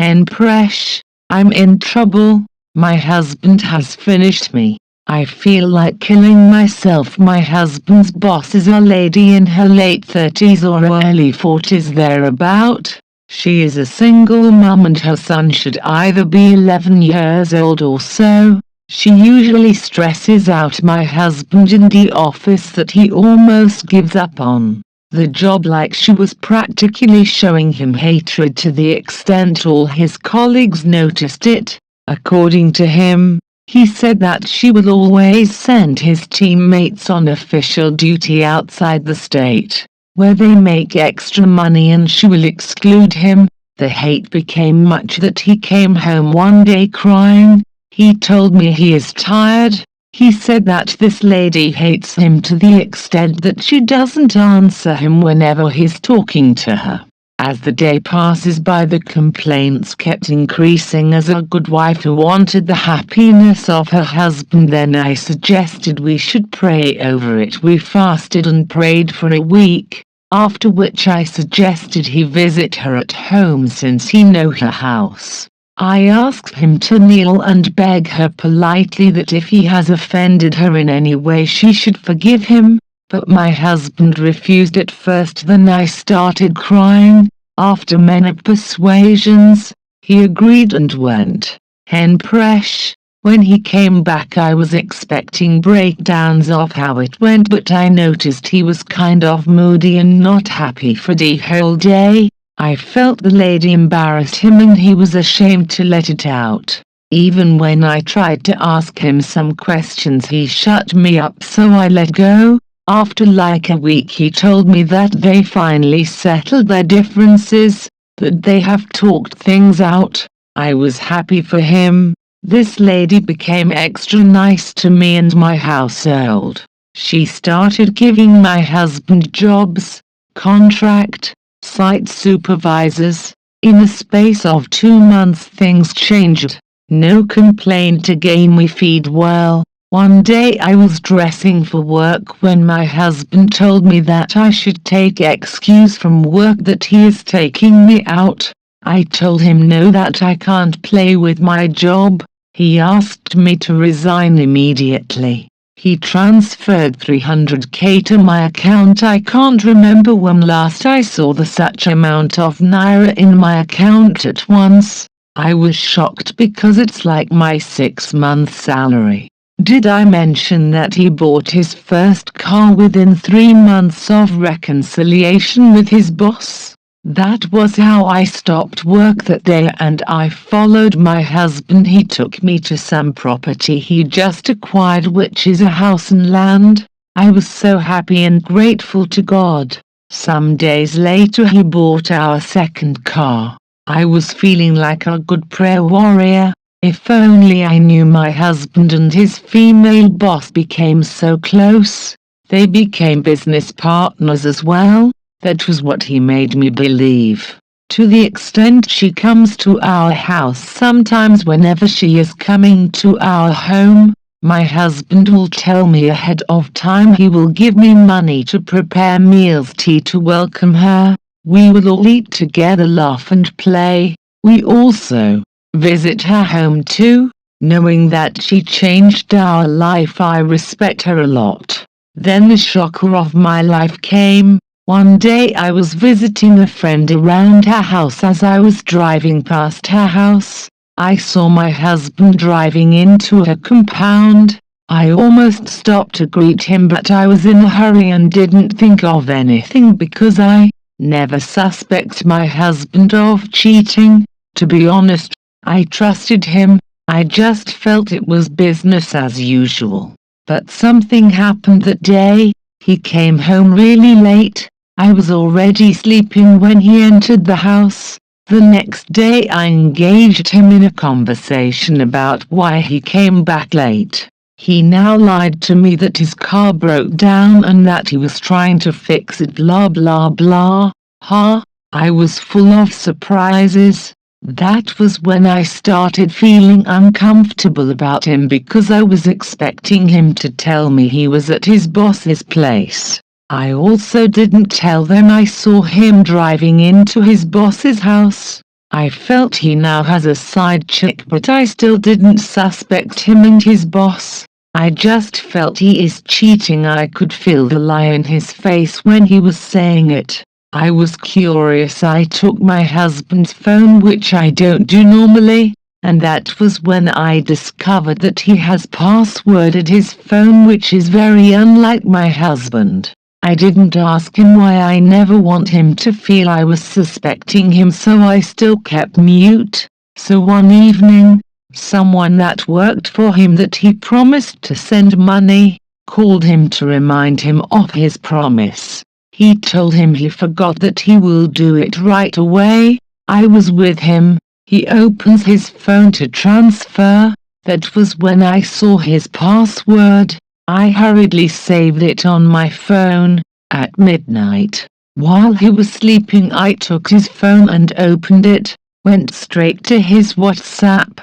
Henpresh, I'm in trouble. My husband has finished me. I feel like killing myself. My husband's boss is a lady in her late 30s or early 40s thereabout. She is a single mum and her son should either be 11 years old or so. She usually stresses out my husband in the office that he almost gives up on the job, like she was practically showing him hatred to the extent all his colleagues noticed it. According to him, he said that she will always send his teammates on official duty outside the state, where they make extra money, and she will exclude him. The hate became much that he came home one day crying. He told me he is tired. He said that this lady hates him to the extent that she doesn't answer him whenever he's talking to her. As the day passes by, the complaints kept increasing. As a good wife who wanted the happiness of her husband, then I suggested we should pray over it. We fasted and prayed for a week, after which I suggested he visit her at home since he knows her house. I asked him to kneel and beg her politely that if he has offended her in any way she should forgive him, but my husband refused at first. Then I started crying. After many persuasions, he agreed and went. Henpresh, when he came back I was expecting breakdowns of how it went, but I noticed he was kind of moody and not happy for the whole day. I felt the lady embarrassed him and he was ashamed to let it out. Even when I tried to ask him some questions he shut me up, so I let go. After like a week he told me that they finally settled their differences, that they have talked things out. I was happy for him. This lady became extra nice to me and my household. She started giving my husband jobs, contract, site supervisors. In the space of 2 months things changed. No complaint again, we feed well. One day I was dressing for work when my husband told me that I should take excuse from work, that he is taking me out. I told him no, that I can't play with my job. He asked me to resign immediately. He transferred 300k to my account. I can't remember when last I saw such amount of naira in my account at once. I was shocked because it's like my 6-month salary. Did I mention that he bought his first car within 3 months of reconciliation with his boss? That was how I stopped work that day, and I followed my husband. He took me to some property he just acquired, which is a house and land. I was so happy and grateful to God. Some days later he bought our second car. I was feeling like a good prayer warrior. If only I knew my husband and his female boss became so close. They became business partners as well. That was what he made me believe. To the extent she comes to our house sometimes. Whenever she is coming to our home, my husband will tell me ahead of time. He will give me money to prepare meals, tea to welcome her. We will all eat together, laugh and play. We also visit her home too. Knowing that she changed our life, I respect her a lot. Then the shocker of my life came. One day I was visiting a friend around her house. As I was driving past her house, I saw my husband driving into her compound. I almost stopped to greet him, but I was in a hurry and didn't think of anything because I never suspect my husband of cheating. To be honest, I trusted him. I just felt it was business as usual. But something happened that day. He came home really late. I was already sleeping when he entered the house. The next day I engaged him in a conversation about why he came back late. He now lied to me that his car broke down and that he was trying to fix it, blah blah blah. I was full of surprises. That was when I started feeling uncomfortable about him, because I was expecting him to tell me he was at his boss's place. I also didn't tell them I saw him driving into his boss's house. I felt he now has a side chick, but I still didn't suspect him and his boss. I just felt he is cheating. I could feel the lie in his face when he was saying it. I was curious. I took my husband's phone, which I don't do normally, and that was when I discovered that he has passworded his phone, which is very unlike my husband. I didn't ask him why. I never want him to feel I was suspecting him, so I still kept mute. So one evening, someone that worked for him that he promised to send money, called him to remind him of his promise. He told him he forgot, that he will do it right away. I was with him. He opens his phone to transfer. That was when I saw his password. I hurriedly saved it on my phone. At midnight, while he was sleeping, I took his phone and opened it, went straight to his WhatsApp.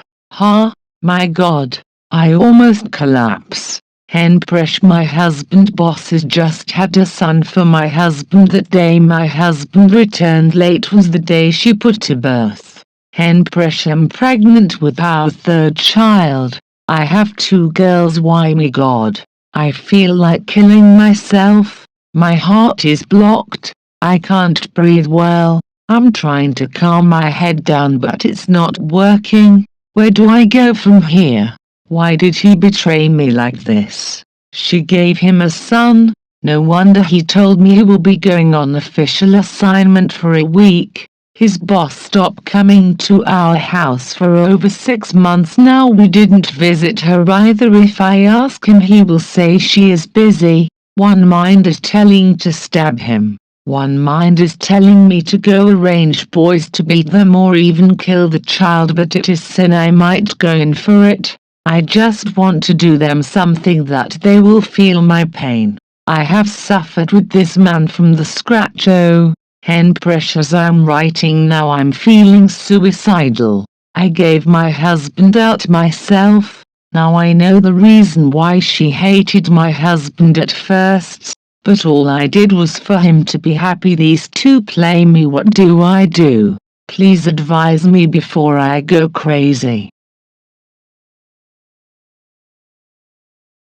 My God, I almost collapse. Henpresh, my husband boss has just had a son for my husband. That day my husband returned late was the day she put to birth. Henpresh, I'm pregnant with our third child. I have 2 girls. Why me God? I feel like killing myself. My heart is blocked. I can't breathe well. I'm trying to calm my head down, but it's not working. Where do I go from here? Why did he betray me like this? She gave him a son. No wonder he told me he will be going on official assignment for a week. His boss stopped coming to our house for over 6 months now. We didn't visit her either. If I ask him, he will say she is busy. One mind is telling to stab him. One mind is telling me to go arrange boys to beat them or even kill the child, but it is sin. I might go in for it. I just want to do them something that they will feel my pain. I have suffered with this man from the scratch. Oh, Henpresh, as I'm writing now, I'm feeling suicidal. I gave my husband out myself. Now I know the reason why she hated my husband at first, but all I did was for him to be happy. These 2 play me. What do I do? Please advise me before I go crazy.